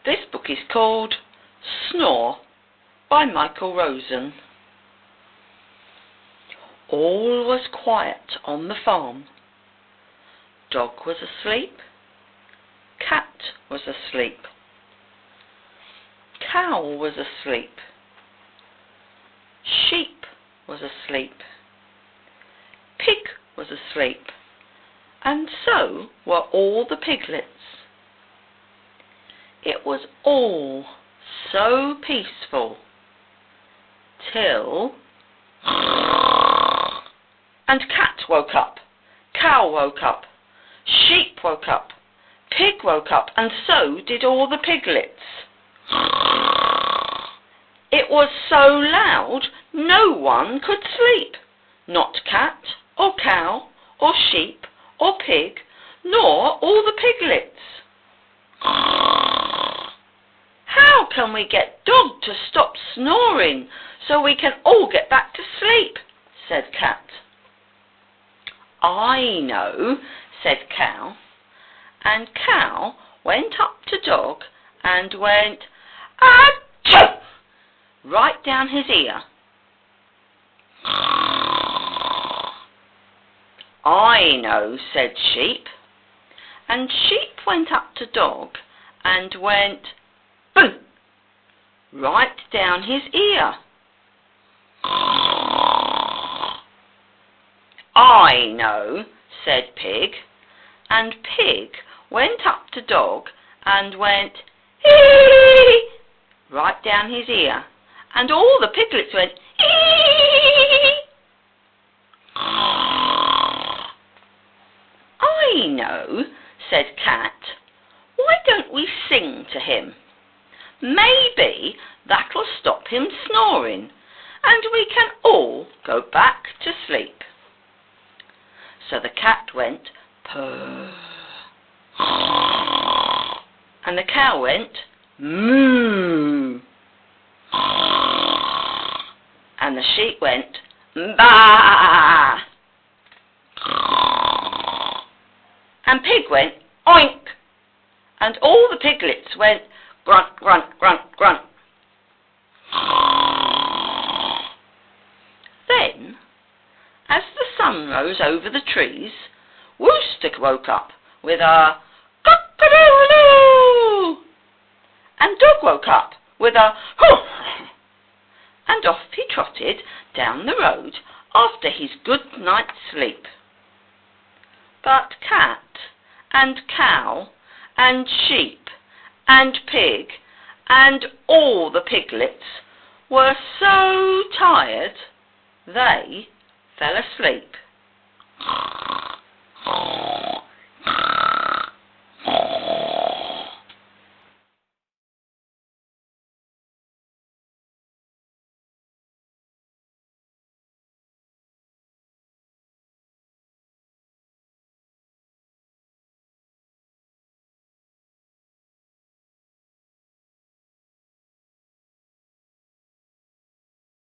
This book is called Snore by Rosen. All was quiet on the farm. Dog was asleep. Cat was asleep. Cow was asleep. Sheep was asleep. Pig was asleep. And so were all the piglets. It was all so peaceful till... And cat woke up, cow woke up, sheep woke up, pig woke up, and so did all the piglets. It was so loud no one could sleep, not cat or cow or sheep or pig, nor all the piglets. How can we get Dog to stop snoring so we can all get back to sleep? Said Cat. I know, said Cow. And Cow went up to Dog and went, achoo! Right down his ear. I know, said Sheep. And Sheep went up to Dog and went, boo! Right down his ear. I know, said Pig. And Pig went up to Dog and went, hee! Right down his ear. And all the piglets went, hee! I know, said Cat. Why don't we sing to him? Maybe that'll stop him snoring, and we can all go back to sleep. So the cat went, purr. And the cow went, moo. And the sheep went, baa. And Pig went, oink. And all the piglets went, grunt, grunt, grunt, grunt. Then, as the sun rose over the trees, Rooster woke up with a cock-a-doodle-doo, and Dog woke up with a hoof, and off he trotted down the road after his good night's sleep. But Cat and Cow and Sheep and Pig and all the piglets were so tired they fell asleep.